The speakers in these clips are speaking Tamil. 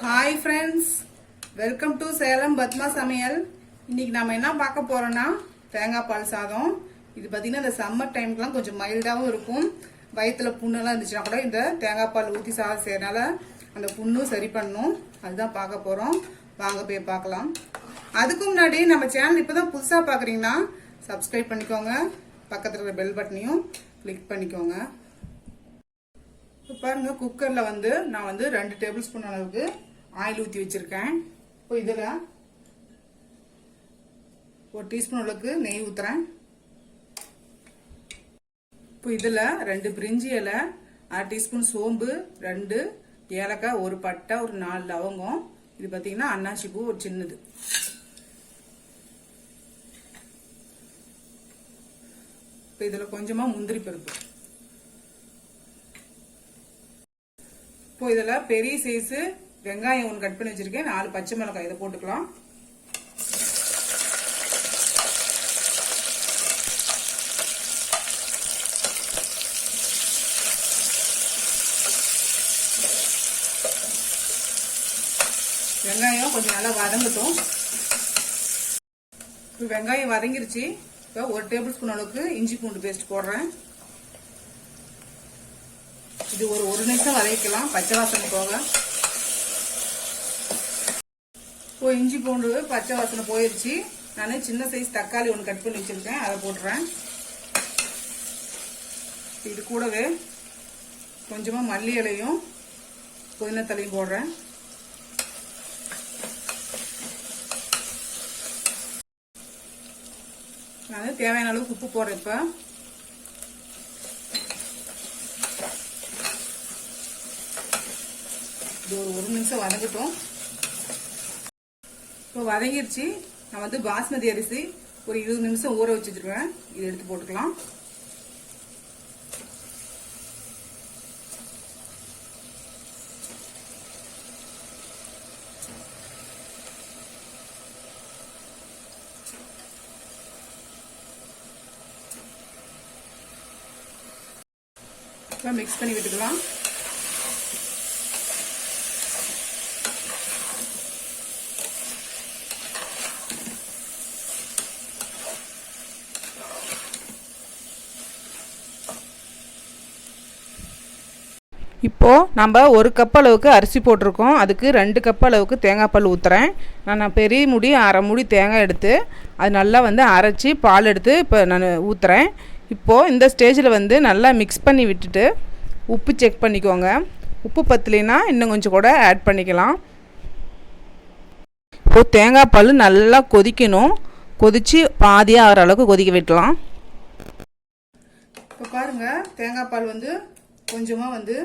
Hi friends, welcome to Salem Padma சமையல். இன்னைக்கு நம்ம என்ன பார்க்க போறோம்னா தேங்காய் பால் சாதம். இது பார்த்தீங்கன்னா இந்த சம்மர் டைம்க்குலாம் கொஞ்சம் மைல்டாகவும் இருக்கும். வயிற்றுல புண்ணெல்லாம் இருந்துச்சுன்னா கூட இந்த தேங்காய் பால் ஊற்றி சாதம் செய்யறதுனால அந்த புண்ணும் சரி பண்ணும். அதுதான் பார்க்க போகிறோம். வாங்க போய் பார்க்கலாம். அதுக்கு முன்னாடி நம்ம சேனல் இப்போ தான் புதுசாக பார்க்குறீங்கன்னா சப்ஸ்கிரைப் பண்ணிக்கோங்க. பக்கத்தில் இருக்கிற பெல் பட்டனையும் கிளிக் பண்ணிக்கோங்க. இப்போ பாருங்க, குக்கரில் நான் 2 டேபிள் ஸ்பூன் அளவுக்கு ஆயில் ஊற்றி வச்சிருக்கேன். இப்போ இதில் 1 டீஸ்பூன் அளவுக்கு நெய் ஊற்றுறேன். இப்போ இதில் 2 பிரிஞ்சி இலை, 1/2 டீஸ்பூன் சோம்பு, 2 ஏலக்காய், 1 பட்டை, ஒரு 4 லவங்கம். இது பார்த்தீங்கன்னா அன்னாசி பூ ஒரு சின்னது. இப்போ இதில் கொஞ்சமாக முந்திரி பருப்பு. இப்போ இதில் பெரிய சைஸு வெங்காயம் 1 கட் பண்ணி வச்சிருக்கேன். 4 பச்சை மிளகாய் இதை போட்டுக்கலாம். வெங்காயம் கொஞ்சம் நல்லா வதங்கட்டும். இப்போ வெங்காயம் வதங்கிருச்சு. இப்போ 1 டேபிள் ஸ்பூன் அளவுக்கு இஞ்சி பூண்டு பேஸ்ட் போடுறேன். இது ஒரு 1 நிமிஷம் வதக்கலாம், பச்சை வாசனை போக. இப்போ இஞ்சி பூண்டு பச்சை வாசனை போயிருச்சு. நான் சின்ன சைஸ் தக்காளி 1 கட் பண்ணி வச்சிருக்கேன், அதை போட்டுறேன். இது கூடவே கொஞ்சமா மல்லி இலையும் புதினா தலையும் போடுறேன். நான் தேவையான அளவுக்கு உப்பு போடுறேன். இப்போ இது ஒரு 1 நிமிஷம் வதங்கட்டும். இப்போ வதங்கிருச்சு. நான் பாஸ்மதி அரிசி ஒரு 20 நிமிஷம் ஊற வச்சுருக்கேன். இதை எடுத்து போட்டுக்கலாம். இப்போ மிக்ஸ் பண்ணி விட்டுக்கலாம். இப்போ நம்ம 1 கப் அளவுக்கு அரிசி போட்டிருக்கோம். அதுக்கு 2 கப் அளவுக்கு தேங்காய் பால் ஊற்றுறேன். நான் பெரிய முடி 1/2 மூடி தேங்காய் எடுத்து அது நல்லா அரைச்சி பால் எடுத்து இப்போ நான் ஊற்றுறேன். இப்போது இந்த ஸ்டேஜில் நல்லா மிக்ஸ் பண்ணி விட்டுட்டு உப்பு செக் பண்ணிக்கோங்க. உப்பு பத்தலைன்னா இன்னும் கொஞ்சம் கூட ஆட் பண்ணிக்கலாம். இப்போது தேங்காய் பால் நல்லா கொதிக்கணும். கொதித்து பாதியாக ஆகிற அளவுக்கு கொதிக்க விட்டலாம். இப்போ பாருங்கள், தேங்காய் பால் கொஞ்சமாக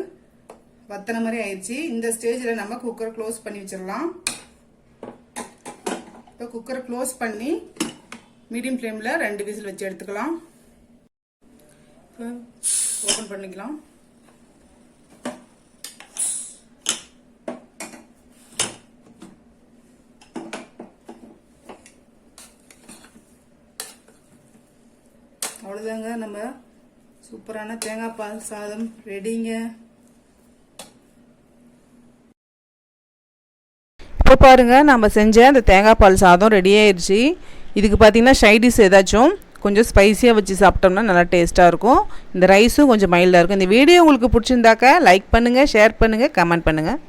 வத்தனை மாதிரி ஆயிடுச்சு. இந்த ஸ்டேஜில் நம்ம குக்கரை க்ளோஸ் பண்ணி வச்சிடலாம். இப்போ குக்கரை க்ளோஸ் பண்ணி மீடியம் ஃப்ளேமில் 2 விசில் வச்சு எடுத்துக்கலாம். இப்போ ஓப்பன் பண்ணிக்கலாம். அவ்வளோதாங்க, நம்ம சூப்பரான தேங்காய் பால் சாதம் ரெடிங்க. இப்போ பாருங்கள், நம்ம செஞ்ச அந்த தேங்காய் பால் சாதம் ரெடி ஆயிடுச்சு. இதுக்கு பார்த்தீங்கன்னா சைடிஷ் ஏதாச்சும் கொஞ்சம் ஸ்பைஸியாக வச்சு சாப்பிட்டோம்னா நல்லா டேஸ்ட்டாக இருக்கும். இந்த ரைஸும் கொஞ்சம் மைல்டாக இருக்கும். இந்த வீடியோ உங்களுக்கு பிடிச்சிருந்தாக்கா லைக் பண்ணுங்கள், ஷேர் பண்ணுங்கள், கமெண்ட் பண்ணுங்கள்.